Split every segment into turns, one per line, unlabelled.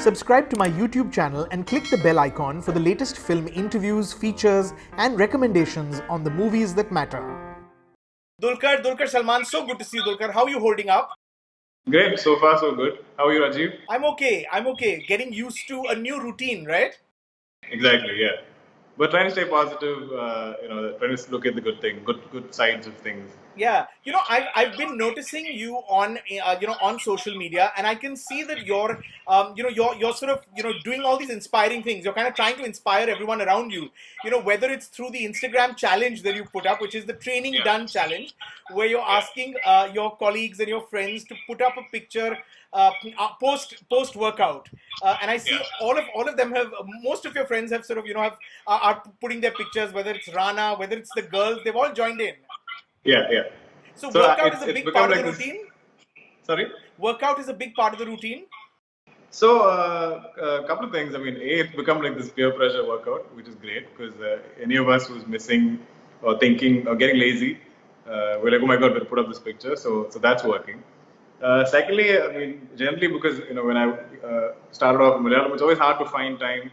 Subscribe to my YouTube channel and click the bell icon for the latest film interviews, features, and recommendations on the movies that matter. Dulquer Salmaan, so good to see you, Dulquer. How are you holding up?
Great, so far so good. How are you, Rajeev?
I'm okay. Getting used to a new routine, right?
Exactly, yeah. But trying to stay positive, trying to look at the good sides of things.
Yeah, I've been noticing you on on social media, and I can see that you're sort of doing all these inspiring things. You're kind of trying to inspire everyone around you. Whether it's through the Instagram challenge that you put up, which is the Training Done challenge, where you're asking your colleagues and your friends to put up a picture post workout, and I see all of them have, most of your friends have sort of are putting their pictures, whether it's Rana, whether it's the girls, they've all joined in.
Yeah.
So workout is a big part of the routine?
Sorry?
Workout is a big part of the routine?
So, a couple of things. I mean, it's become like this peer pressure workout, which is great because any of us who's missing or thinking or getting lazy, we're like, oh my God, we'll put up this picture. So that's working. Secondly, I mean, generally because, when I started off in Malayalam, it's always hard to find time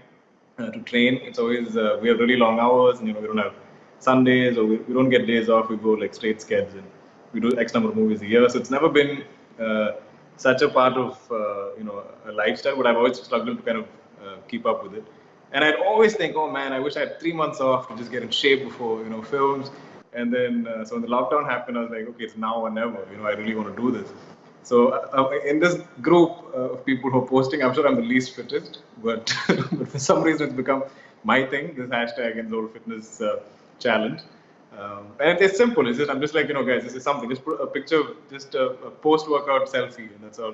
to train. It's always, we have really long hours and, we don't have Sundays or we don't get days off. We go like straight schedule and we do X number of movies a year. So it's never been such a part of, a lifestyle, but I've always struggled to kind of keep up with it. And I'd always think, oh man, I wish I had 3 months off to just get in shape before, films. And then, so when the lockdown happened, I was like, okay, it's now or never. I really want to do this. So in this group of people who are posting, I'm sure I'm the least fittest, but for some reason it's become my thing, this hashtag and Zoro Fitness challenge. And it's simple. It's just, I'm just like, guys, this is something. Just put a picture, just a post-workout selfie, and that's all.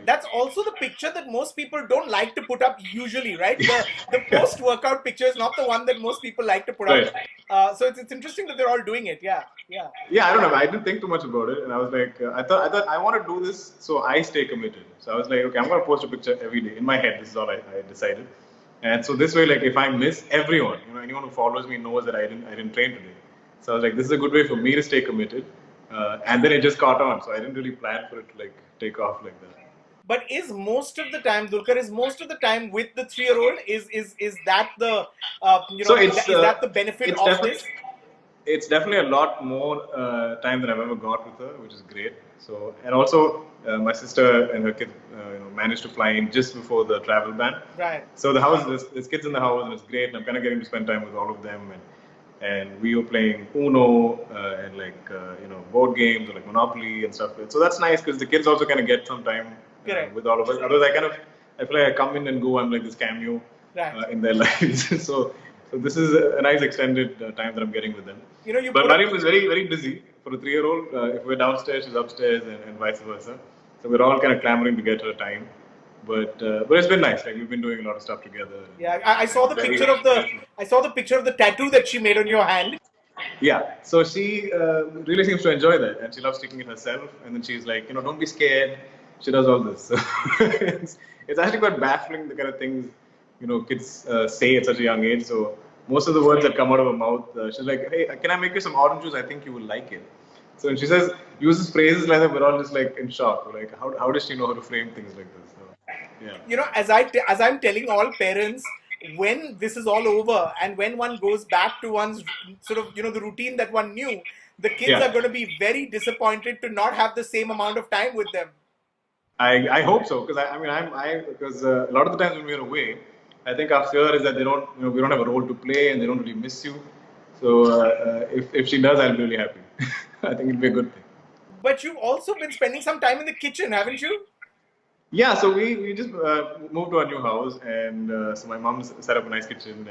That's also the picture that most people don't like to put up usually, right? The post-workout picture is not the one that most people like to put up. So it's interesting that they're all doing it. Yeah.
I don't know. I didn't think too much about it, and I was like, I thought I want to do this so I stay committed. So I was like, okay, I'm going to post a picture every day. In my head, this is all I decided. And so this way, like, if I miss, everyone, anyone who follows me knows that I didn't train today. So I was like, this is a good way for me to stay committed. And then it just caught on. So I didn't really plan for it to like take off like that.
But is most of the time, Dulquer, with the 3-year-old? Is that the is that the benefit of this?
It's definitely a lot more time than I've ever got with her, which is great. So, and also my sister and her kid, managed to fly in just before the travel ban.
Right.
So the house, there's kids in the house, and it's great. And I'm kind of getting to spend time with all of them, and we were playing Uno and like board games or like Monopoly and stuff. So that's nice because the kids also kind of get some time with all of us. Otherwise, I feel like I come in and go. I'm like this cameo in their lives. So this is a nice extended time that I'm getting with them. But Mariam is very, very busy. For a 3-year-old, if we're downstairs, she's upstairs, and vice versa. So we're all kind of clamoring to get her time. But it's been nice. Like we've been doing a lot of stuff together.
Yeah, I saw the picture of the tattoo that she made on your hand.
Yeah, so she really seems to enjoy that, and she loves sticking it herself. And then she's like, don't be scared. She does all this. So it's actually quite baffling the kind of things kids say at such a young age. So most of the words that come out of her mouth, she's like, hey, can I make you some orange juice? I think you will like it. So when she uses phrases like that, we're all just like in shock. We're like, how does she know how to frame things like this? So, yeah.
As I'm telling all parents, when this is all over and when one goes back to one's sort of the routine that one knew, the kids are going to be very disappointed to not have the same amount of time with them.
I hope so, because because a lot of the times when we're away, I think our fear is that they don't, we don't have a role to play and they don't really miss you. So if she does, I'll be really happy. I think it'll be a good thing.
But you've also been spending some time in the kitchen, haven't you?
Yeah, so we just moved to our new house, and so my mom set up a nice kitchen,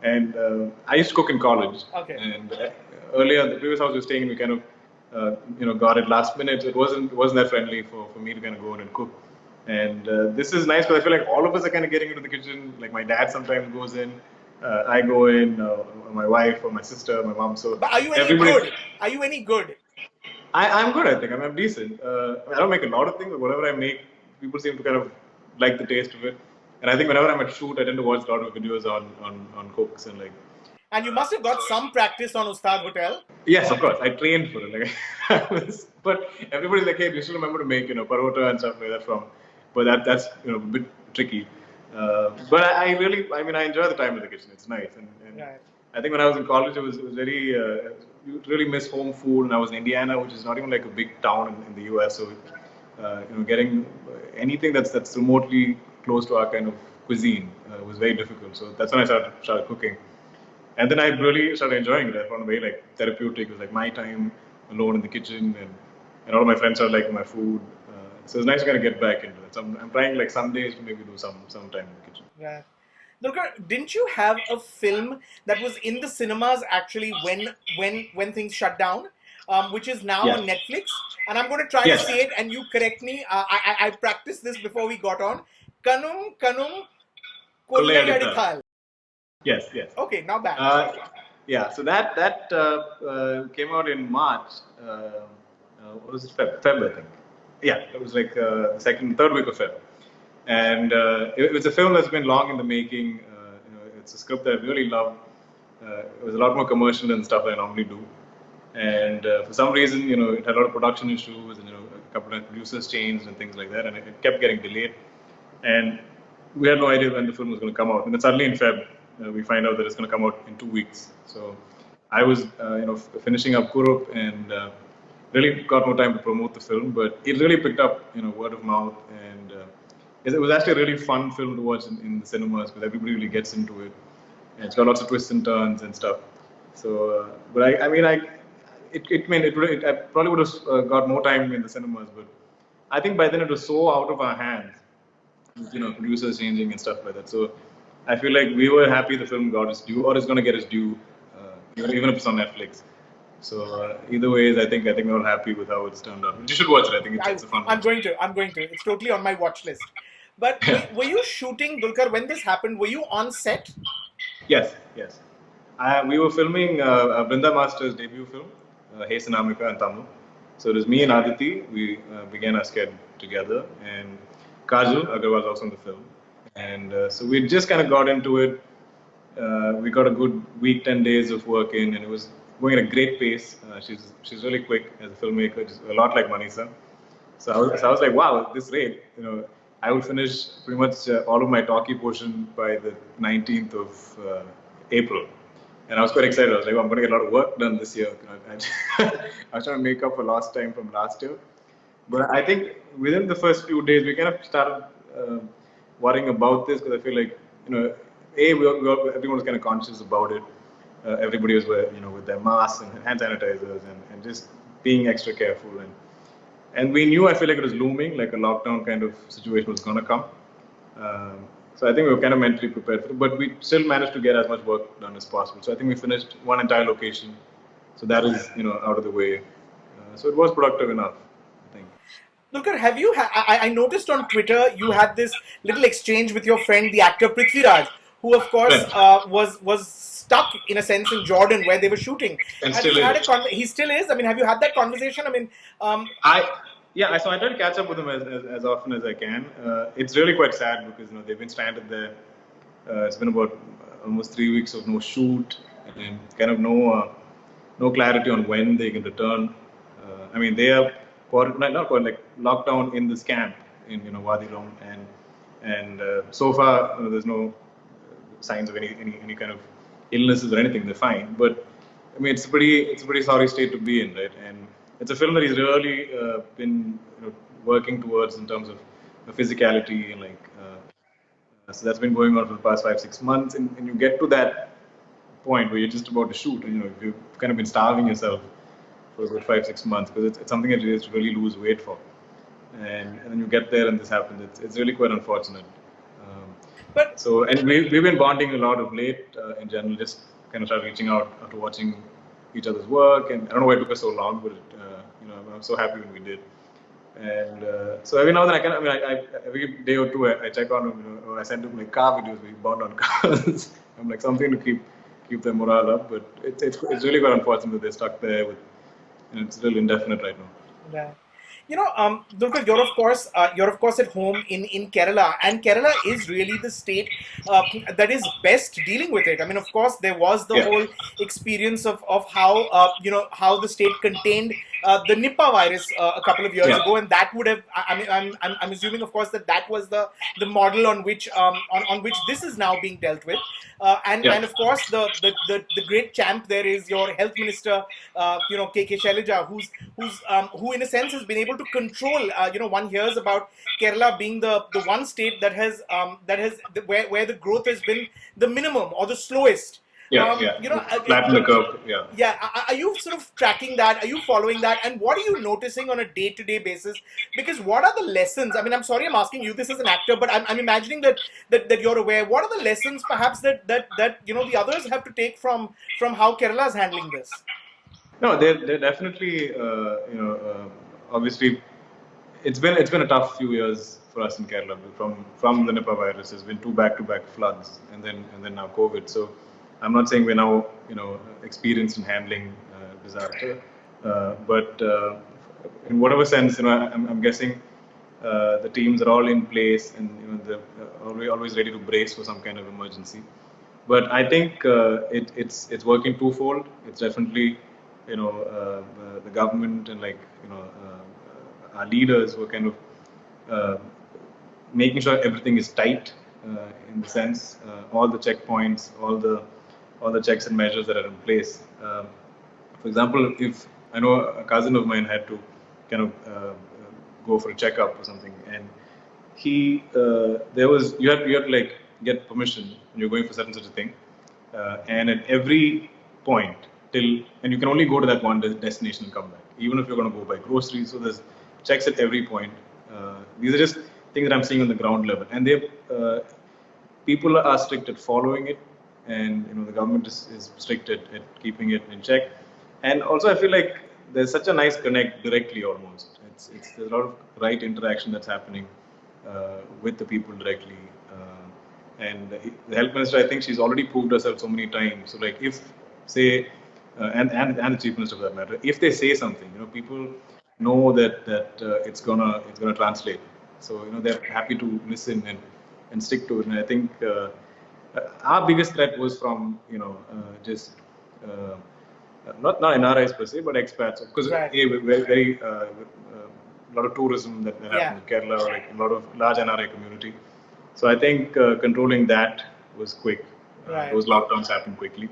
and I used to cook in college.
Okay.
And earlier, the previous house we were staying in, we kind of got it last minute. It wasn't that friendly for me to kind of go in and cook. And this is nice because I feel like all of us are kind of getting into the kitchen. Like my dad sometimes goes in, I go in, my wife or my sister, my mom. So
but are you any good? Are you any good?
I'm good, I think. I'm decent. I don't make a lot of things, but whatever I make, people seem to kind of like the taste of it. And I think whenever I'm at shoot, I tend to watch a lot of videos on cooks and like.
And you must have got some practice on Ustaad Hotel.
Yes, of course. I trained for it. Like, but everybody's like, hey, you should remember to make, parota and stuff like that from. But that's, a bit tricky. But I really, I mean, I enjoy the time in the kitchen. It's nice, and
Right.
I think when I was in college, it was very you really miss home food, and I was in Indiana, which is not even like a big town in the U.S. So getting anything that's remotely close to our kind of cuisine was very difficult. So that's when I started cooking. And then I really started enjoying it. I found it very like therapeutic. It was like my time alone in the kitchen, and all of my friends started liking my food. So it's nice to kind of get back into it. So I'm trying like some days to maybe do some time in the kitchen.
Right. Dulquer, didn't you have a film that was in the cinemas actually when things shut down, which is now
Yes.
on Netflix? And I'm going to try to
Yes.
say it, and you correct me. I practiced this before we got on. Kanum kanum kollayadithal.
Yes. Yes.
Okay, not bad.
Yeah. So that came out in March. What was it? Feb, I think. Yeah, it was like third week of Feb. And it was a film that's been long in the making. It's a script that I really love. It was a lot more commercial than stuff I normally do. And for some reason, it had a lot of production issues, and a couple of producers changed and things like that, and it kept getting delayed. And we had no idea when the film was going to come out. And then suddenly in Feb, we find out that it's going to come out in 2 weeks. So I was, finishing up Kurup and really got no time to promote the film, but it really picked up, word of mouth, and it was actually a really fun film to watch in the cinemas because everybody really gets into it, and it's got lots of twists and turns and stuff. So, but I mean, I probably would have got more time in the cinemas, but I think by then it was so out of our hands, with, producers changing and stuff like that. So I feel like we were happy the film got its due, or is going to get its due, even if it's on Netflix. So either ways, I think we're all happy with how it's turned out. You should watch it. I think it's a fun.
I'm going to. It's totally on my watch list. But were you shooting, Dulquer, when this happened? Were you on set?
Yes. We were filming Brinda Master's debut film, Hey Sanamika and Tamil. So it was me and Aditi. We began our sketch together, and Kajal Agarwal was also in the film. And so we just kind of got into it. We got a good week, 10 days of work in, and it was going at a great pace. She's really quick as a filmmaker, just a lot like Manisa. So I was like, wow, this rate, I would finish pretty much all of my talkie portion by the 19th of April. And I was quite excited. I was like, I'm going to get a lot of work done this year. I was trying to make up for lost time from last year. But I think within the first few days, we kind of started worrying about this because I feel like, everyone was kind of conscious about it. Everybody was, with their masks and hand sanitizers and just being extra careful. And we knew, I feel like it was looming, like a lockdown kind of situation was going to come. So I think we were kind of mentally prepared for it, but we still managed to get as much work done as possible. So I think we finished one entire location. So that is, out of the way. So it was productive enough, I think.
Dulquer, have you? I noticed on Twitter you had this little exchange with your friend, the actor Prithviraj, who of course was stuck in a sense in Jordan where they were shooting.
And
have
still
you had
is.
he still is. I mean, have you had that conversation? I mean,
So I try to catch up with them as often as I can. It's really quite sad because they've been stranded there. It's been about almost 3 weeks of no shoot and kind of no clarity on when they can return. I mean, they are locked down in this camp in Wadi Rum, and so far there's no signs of any kind of illnesses or anything. They're fine, but I mean it's a pretty sorry state to be in, right? And it's a film that he's really been working towards in terms of physicality and so that's been going on for the past 5-6 months, and you get to that point where you're just about to shoot, and you've kind of been starving yourself for about 5-6 months because it's something that you have to really lose weight for, and then you get there and this happens. It's really quite unfortunate. And we've been bonding a lot of late in general, just kind of started reaching out after watching each other's work, and I don't know why it took us so long, but I'm so happy when we did. And so every now and then every day or two I check on him, or I send him like car videos where we bond on cars. I'm like something to keep their morale up, but it's really quite unfortunate that they're stuck there with, it's really indefinite right now.
Yeah. Dulquer, you're of course at home in Kerala, and Kerala is really the state that is best dealing with it. I mean, of course, there was the whole experience of how how the state contained the Nipah virus a couple of years
Yeah.
ago, and that would have. I mean, I'm assuming, of course, that that was the model on which on which this is now being dealt with,
Yeah.
and of course the great champ there is your health minister, K.K. Shailaja, who in a sense has been able to control. One hears about Kerala being the one state that has where the growth has been the minimum or the slowest.
Yeah. Yeah. Flatten the curve. Yeah.
Yeah, are you sort of tracking that? Are you following that? And what are you noticing on a day-to-day basis? Because what are the lessons? I mean, I'm sorry I'm asking you this as an actor, but I'm imagining that you're aware. What are the lessons perhaps that the others have to take from how Kerala is handling this?
No, they're definitely obviously it's been a tough few years for us in Kerala from the Nipah virus. There's been two back-to-back floods and then now COVID. So I'm not saying we're now experienced in handling disaster, but in whatever sense, I'm guessing the teams are all in place and they're always ready to brace for some kind of emergency. But I think it's working twofold. It's definitely the government and our leaders were kind of uh, making sure everything is tight in the sense all the checkpoints, all the checks and measures that are in place. For example, if I know a cousin of mine had to kind of go for a checkup or something, and he there was you have to like get permission when you're going for such and such a thing, and at every point till and you can only go to that one destination and come back, even if you're going to go buy groceries. So there's checks at every point. These are just things that I'm seeing on the ground level, and they people are strict at following it, and the government is strict at keeping it in check. And also, I feel like there's such a nice connect directly almost. There's a lot of right interaction that's happening with the people directly. And the health minister, I think she's already proved herself so many times. So like if say and the chief minister for that matter, if they say something, people know that it's gonna translate. So they're happy to listen and stick to it. And I think our biggest threat was from just not NRIs per se, but expats, because
Right.
we're very a lot of tourism that
Yeah.
happens in Kerala, or like a lot of large NRI community. So I think controlling that was quick.
Right.
Those lockdowns happened quickly,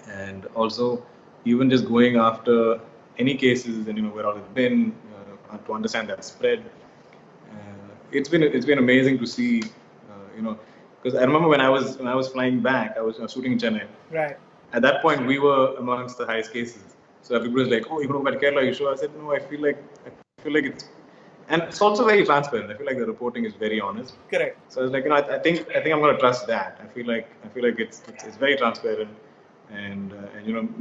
and also even just going after any cases and where all it's been to understand that spread. It's been amazing to see, because I remember when I was flying back, I was shooting in Chennai.
Right.
At that point, we were amongst the highest cases. So everybody was like, "Oh, you know about Kerala? You sure?" I said, "No, I feel like it's," and it's also very transparent. I feel like the reporting is very honest.
Correct.
So I was like, I think I'm going to trust that. I feel like it's very transparent, and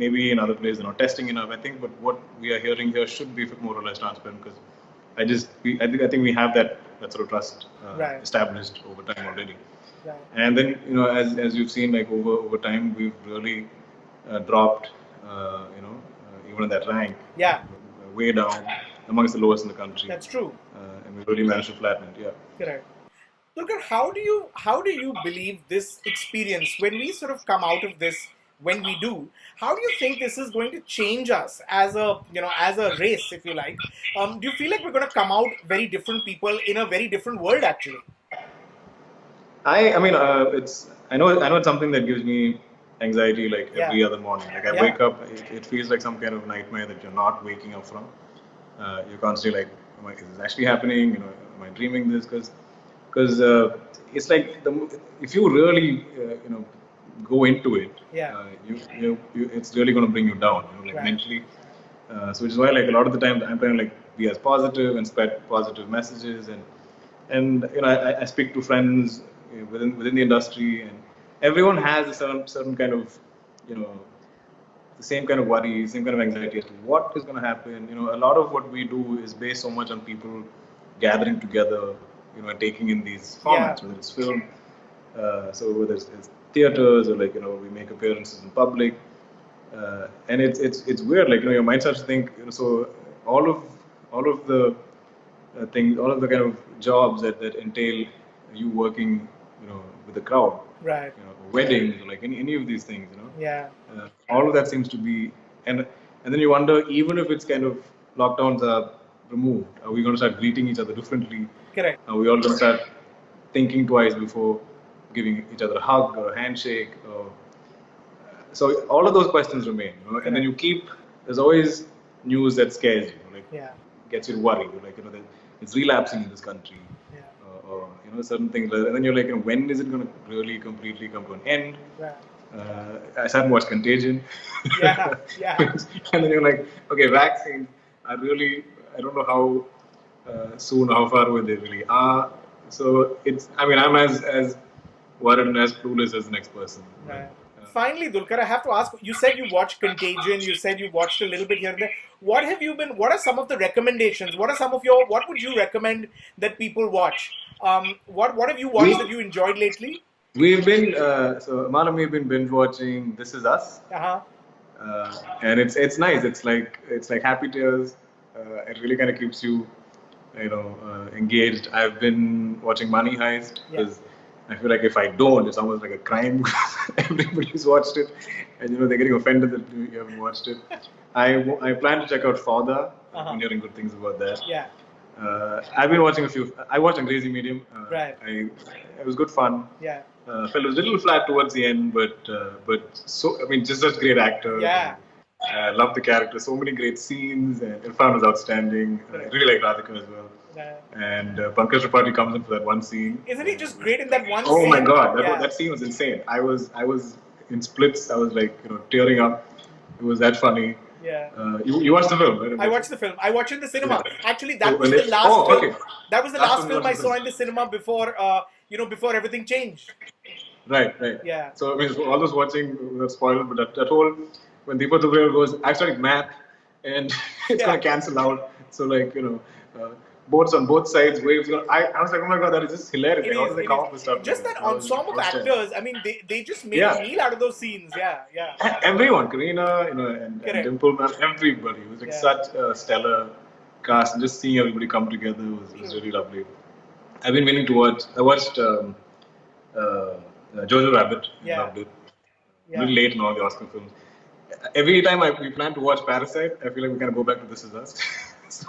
maybe in other places they're not testing enough. I think, but what we are hearing here should be more or less transparent, because I think we have that sort of trust
Right.
established over time already.
Right.
And then as you've seen, like over time, we've really dropped even in that rank.
Yeah.
Way down, amongst the lowest in the country.
That's true.
And we really managed to flatten it. Yeah.
Correct. Dulquer, how do you believe this experience, when we sort of come out of this, when we do, how do you think this is going to change us as a race, if you like? Do you feel like we're going to come out very different people in a very different world, actually?
I mean, I know it's something that gives me anxiety like every other morning. Like I
Yeah.
wake up, it feels like some kind of nightmare that you're not waking up from. You're constantly like, is this actually happening? Am I dreaming this? Because it's like if you really go into it,
Yeah.
it's really going to bring you down, like
Right.
mentally. So which is why like a lot of the time I'm trying to like be as positive and spread positive messages, and I speak to friends within the industry, and everyone has a certain kind of the same kind of worry, same kind of anxiety as to what is going to happen. A lot of what we do is based so much on people gathering together, and taking in these formats, whether it's film, so whether it's theaters, or like we make appearances in public, and it's weird. Like your mind starts to think. So all of the things, all of the kind of jobs that entail you working, with the crowd,
Right.
weddings, or like any of these things,
Yeah.
all of that seems to be, and then you wonder, even if it's kind of lockdowns are removed, are we going to start greeting each other differently?
Correct.
Are we all going to start thinking twice before giving each other a hug or a handshake? So all of those questions remain, and then you keep. There's always news that scares you, gets you to worry. You're like, that it's relapsing in this country, or certain things. And then you're like, when is it going to really completely come to an end? I sat and watched Contagion. And then you're like, okay, vaccines are really. I don't know how soon, how far away they really are. So it's. I mean, I'm as worried and as clueless as the next person.
Finally, Dulquer, I have to ask, you said you watched Contagion, you said you watched a little bit here and there. What are some of the recommendations? What would you recommend that people watch? What have you watched that you enjoyed lately?
We've been, so Amal and me have been binge watching This Is Us. And it's nice. It's like happy tears. It really kind of keeps you, engaged. I've been watching Money Heist because I feel like if I don't, it's almost like a crime. Everybody's watched it, and they're getting offended that you haven't watched it. I plan to check out Father. I've been hearing good things about that. I've been watching a few. I watched Crazy Medium. It was good fun. Felt it was a little flat towards the end, but just such great actor. I love the character. So many great scenes, and Irfan was outstanding. I really like Radhika as well. And Pankaj Tripathi comes in for that one scene.
Isn't he just great in that one
scene?
Oh
my God, that scene was insane. I was in splits. I was like tearing up. It was that funny. You watched the film, right?
I watched the film. I watched it in the cinema. Actually, that was the last film. That was the last film I saw in the cinema before before everything changed.
Right. Yeah. So all those watching were spoiled, but that whole when Deepak Dubreuil goes, I studied math, and it's gonna cancel out. So boats on both sides, waves. I was like, oh my God, that is just hilarious. How do they come up with stuff?
Just that ensemble of actors. I mean, they just made a meal out of those scenes.
Everyone, Karina, and Dimple, man, everybody. It was like such a stellar cast, and just seeing everybody come together was really lovely. I've been meaning to watch. I watched Jojo Rabbit. Loved it. A little late in all the Oscar films. Every time we plan to watch Parasite, I feel like we can go back to This Is Us. So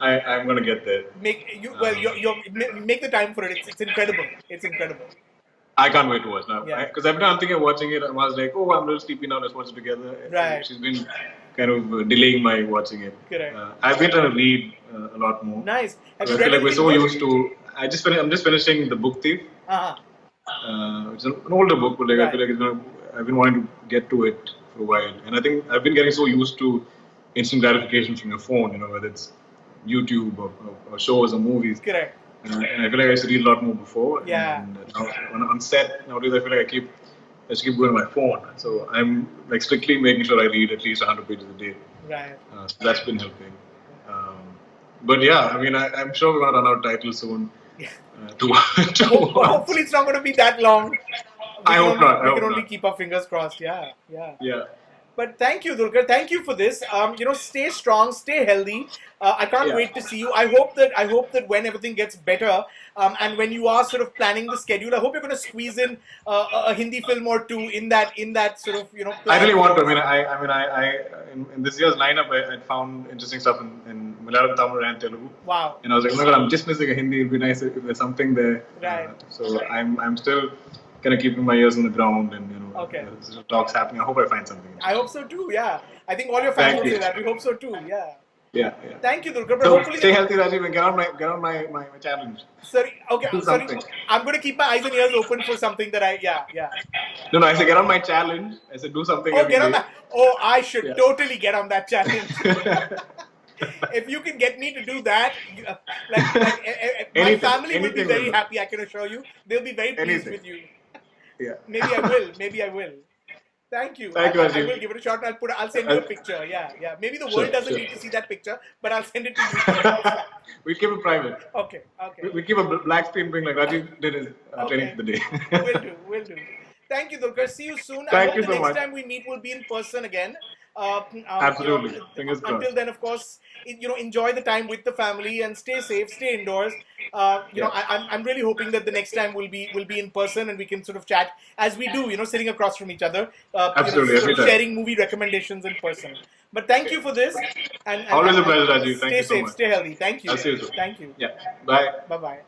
I'm gonna get there.
Make the time for it. It's incredible. It's incredible.
I can't wait to watch now. Because every time I'm thinking of watching it, I was like, oh, I'm a little sleepy now. Let's watch it together.
Right.
She's been kind of delaying my watching it.
Correct.
I've been trying to read a lot more.
Nice.
Have you read I feel like we're so used to. I'm just finishing The Book Thief. It's an older book, but I feel like I've been wanting to get to it for a while, and I think I've been getting so used to instant gratification from your phone, whether it's YouTube or shows or movies.
Correct.
And I feel like I used to read a lot more before. And now, on set nowadays, I feel like I just keep going on my phone. So I'm like strictly making sure I read at least 100 pages a day.
Right.
So that's been helping. But I mean, I'm sure we're gonna run out of titles soon.
Hopefully, it's not going to be that long.
I hope not.
We can only keep our fingers crossed. Yeah. But thank you, Dulquer. Thank you for this. Stay strong, stay healthy. I can't wait to see you. I hope that when everything gets better, and when you are sort of planning the schedule, I hope you're going to squeeze in a Hindi film or two in that sort of plan.
I really want to. I in this year's lineup, I found interesting stuff in Malayalam, Tamil, and Telugu.
Wow.
And I was like, oh my God, I'm just missing a Hindi. It'd be nice if there's something there.
Right.
So I'm still kind of keeping my ears on the ground, and talks happening. I hope I find something.
I hope so too. Yeah, I think all your fans will say that. We hope so too.
Yeah.
Thank you, Dulquer.
So stay healthy, Rajeev, and get on my challenge.
Sorry. Okay. Sorry. I'm going to keep my eyes and ears open for something that I. Yeah.
No. I said get on my challenge. I said do something.
Oh, get on that. Oh, I should totally get on that challenge. If you can get me to do that, my family will be very happy. I can assure you, they'll be very pleased with you.
Yeah.
Maybe I will. Thank you.
Thank you,
I
Rajeev.
will give it a shot. I'll send you a picture. Yeah. Maybe the world doesn't need to see that picture, but I'll send it to you.
We'll keep it private.
Okay.
We'll keep a black screen being like Rajeev did his training for the day.
Will do. Thank you, Dulquer. See you soon.
Thank
I hope
you
the
so
next
much.
time we meet will be in person again.
Absolutely. Fingers crossed.
Until then, of course, enjoy the time with the family and stay safe, stay indoors. I'm really hoping that the next time will be in person and we can sort of chat as we do, sitting across from each other.
Absolutely.
Sharing movie recommendations in person. But thank you for this. And
Always a pleasure, Rajeev. Thank
stay
you so
safe,
much.
stay healthy. Thank you.
I'll see you soon.
Thank you.
Yeah. Bye.
Bye bye.